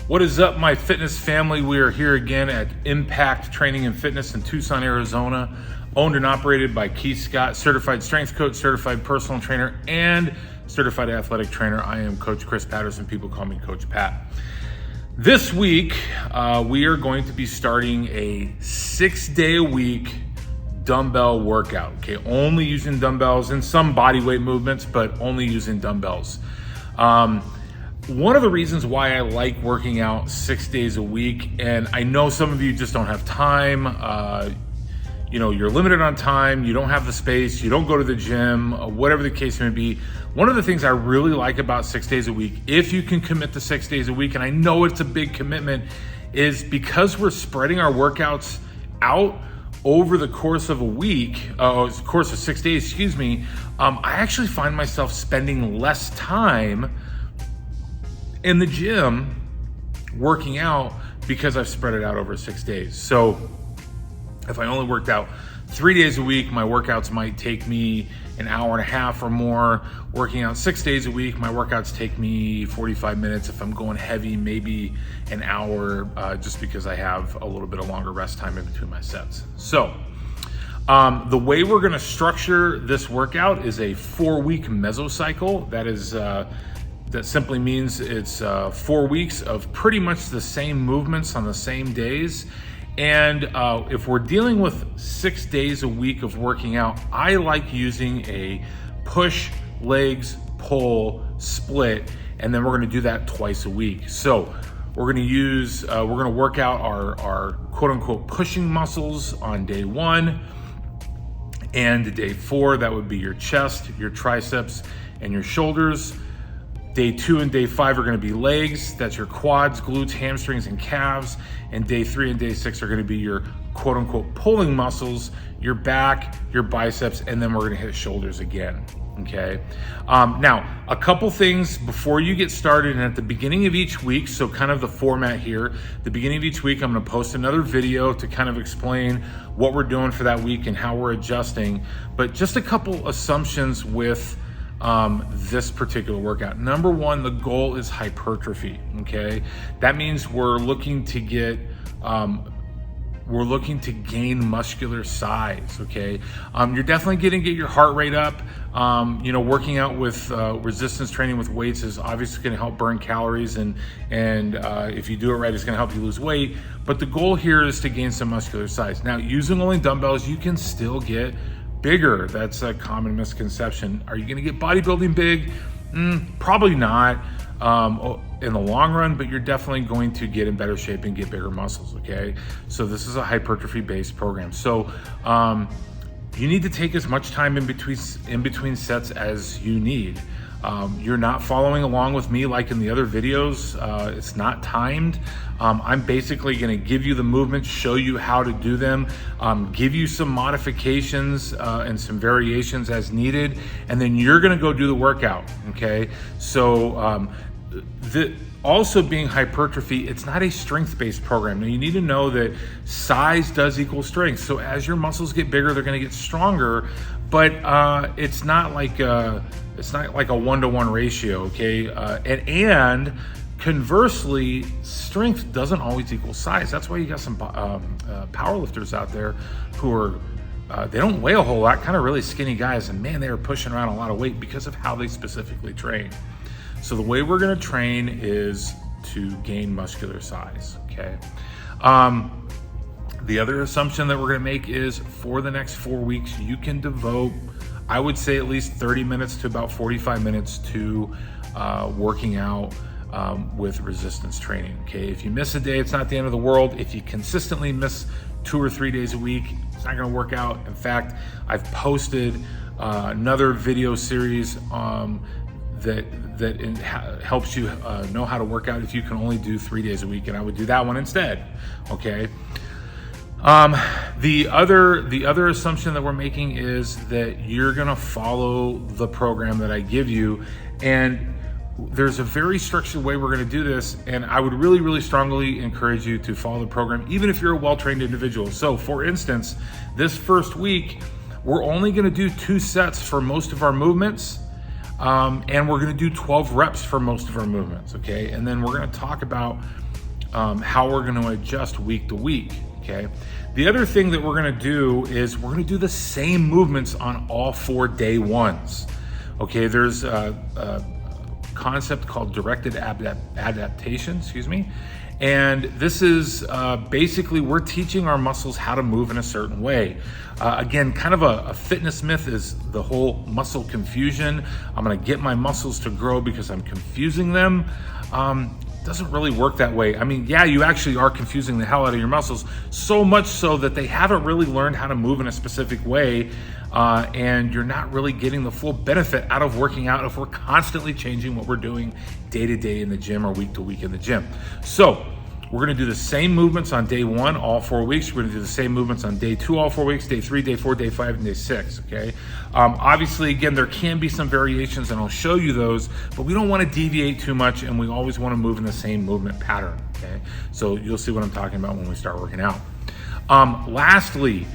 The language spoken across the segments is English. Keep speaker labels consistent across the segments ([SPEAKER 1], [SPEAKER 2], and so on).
[SPEAKER 1] What is up, my fitness family? We are here again at Impact Training and Fitness in Tucson, Arizona, owned and operated by Keith Scott, certified strength coach, certified personal trainer, and certified athletic trainer. I am Coach Chris Patterson. People call me Coach Pat. This week, we are going to be starting a 6-day-a-week dumbbell workout, okay? Only using dumbbells and some body weight movements, but only using dumbbells. One of the reasons why I like working out 6 days a week, and I know some of you just don't have time, you're limited on time, you don't have the space, you don't go to the gym, whatever the case may be. One of the things I really like about 6 days a week, if you can commit to 6 days a week, and I know it's a big commitment, is because we're spreading our workouts out over the course of a week, course of 6 days, I actually find myself spending less time in the gym working out because I've spread it out over 6 days. So if I only worked out 3 days a week, my workouts might take me an hour and a half or more. Working out 6 days a week, my workouts take me 45 minutes. If I'm going heavy, maybe an hour, just because I have a little bit of longer rest time in between my sets. So the way we're gonna structure this workout is a 4-week mesocycle. That simply means it's 4 weeks of pretty much the same movements on the same days. And if we're dealing with 6 days a week of working out, I like using a push, legs, pull, split, and then we're gonna do that twice a week. So we're gonna work out our quote unquote pushing muscles on day 1, and day 4, that would be your chest, your triceps, and your shoulders. Day 2 and day 5 are gonna be legs. That's your quads, glutes, hamstrings, and calves. And day 3 and day 6 are gonna be your quote unquote pulling muscles, your back, your biceps, and then we're gonna hit shoulders again, okay? Now, a couple things before you get started, and at the beginning of each week, so kind of the format here, the beginning of each week, I'm gonna post another video to kind of explain what we're doing for that week and how we're adjusting, but just a couple assumptions with this particular workout. Number 1, the goal is hypertrophy, okay? That means we're looking to gain muscular size, okay? You're definitely gonna get your heart rate up. Working out with resistance training with weights is obviously gonna help burn calories, and if you do it right, it's gonna help you lose weight. But the goal here is to gain some muscular size. Now, using only dumbbells, you can still get bigger. That's a common misconception. Are you gonna get bodybuilding big? Probably not in the long run, but you're definitely going to get in better shape and get bigger muscles, okay? So this is a hypertrophy-based program. So you need to take as much time in between sets as you need. You're not following along with me like in the other videos. It's not timed. I'm basically gonna give you the movements, show you how to do them, give you some modifications and some variations as needed, and then you're gonna go do the workout, okay? So also being hypertrophy, it's not a strength-based program. Now you need to know that size does equal strength. So as your muscles get bigger, they're gonna get stronger, but it's not like a 1-to-1 ratio, okay? And conversely, strength doesn't always equal size. That's why you got some powerlifters out there who are, they don't weigh a whole lot, kind of really skinny guys, and man, they are pushing around a lot of weight because of how they specifically train. So the way we're gonna train is to gain muscular size, okay? The other assumption that we're gonna make is for the next 4 weeks, you can devote, I would say, at least 30 minutes to about 45 minutes to working out with resistance training, okay? If you miss a day, it's not the end of the world. If you consistently miss 2 or 3 days a week, it's not gonna work out. In fact, I've posted another video series that helps you know how to work out if you can only do 3 days a week, and I would do that one instead, okay? The other assumption that we're making is that you're gonna follow the program that I give you, and there's a very structured way we're gonna do this, and I would really, really strongly encourage you to follow the program, even if you're a well-trained individual. So for instance, this first week, we're only gonna do 2 sets for most of our movements, and we're gonna do 12 reps for most of our movements, okay? And then we're gonna talk about how we're going to adjust week to week. Okay. The other thing that we're going to do is we're going to do the same movements on all 4 day ones. Okay. There's a concept called directed adaptation, and this is basically we're teaching our muscles how to move in a certain way. Again, kind of a fitness myth is the whole muscle confusion. I'm going to get my muscles to grow because I'm confusing them. Doesn't really work that way. I mean, yeah, you actually are confusing the hell out of your muscles, so much so that they haven't really learned how to move in a specific way, and you're not really getting the full benefit out of working out if we're constantly changing what we're doing day to day in the gym or week to week in the gym. So we're going to do the same movements on day 1 all 4 weeks. We're going to do the same movements on day 2 all 4 weeks, day 3, day 4, day 5, and day 6. Okay. Obviously, again, there can be some variations, and I'll show you those, but we don't want to deviate too much, and we always want to move in the same movement pattern. Okay. So you'll see what I'm talking about when we start working out. Lastly,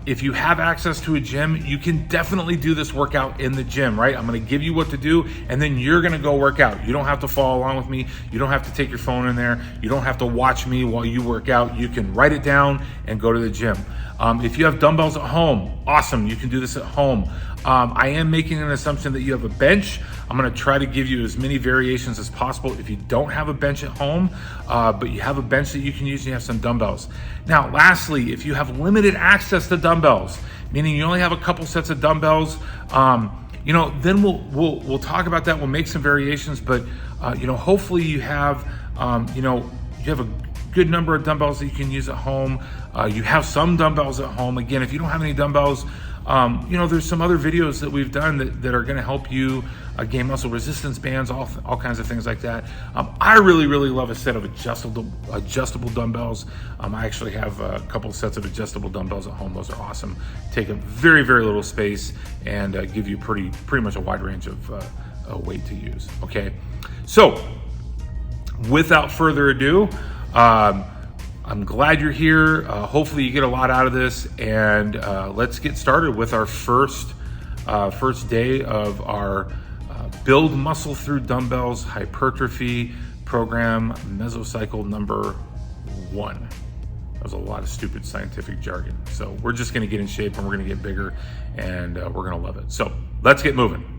[SPEAKER 1] if you have access to a gym, you can definitely do this workout in the gym, right? I'm going to give you what to do, and then you're going to go work out. You don't have to follow along with me. You don't have to take your phone in there. You don't have to watch me while you work out. You can write it down and go to the gym. If you have dumbbells at home, awesome. You can do this at home. I am making an assumption that you have a bench. I'm going to try to give you as many variations as possible if you don't have a bench at home, but you have a bench that you can use and you have some dumbbells. Now, lastly, if you have limited access to dumbbells, meaning you only have a couple sets of dumbbells, then we'll talk about that. We'll make some variations, but hopefully you have a good number of dumbbells that you can use at home. You have some dumbbells at home. Again, if you don't have any dumbbells, there's some other videos that we've done that are going to help you gain muscle resistance bands, all kinds of things like that. I really love a set of adjustable dumbbells. I actually have a couple sets of adjustable dumbbells at home. Those are awesome. Take up very little space and give you pretty much a wide range of weight to use. Okay, so without further ado, I'm glad you're here. Hopefully you get a lot out of this, and let's get started with our first day of our Build Muscle Through Dumbbells Hypertrophy Program, Mesocycle number 1. That was a lot of stupid scientific jargon. So we're just gonna get in shape, and we're gonna get bigger, and we're gonna love it. So let's get moving.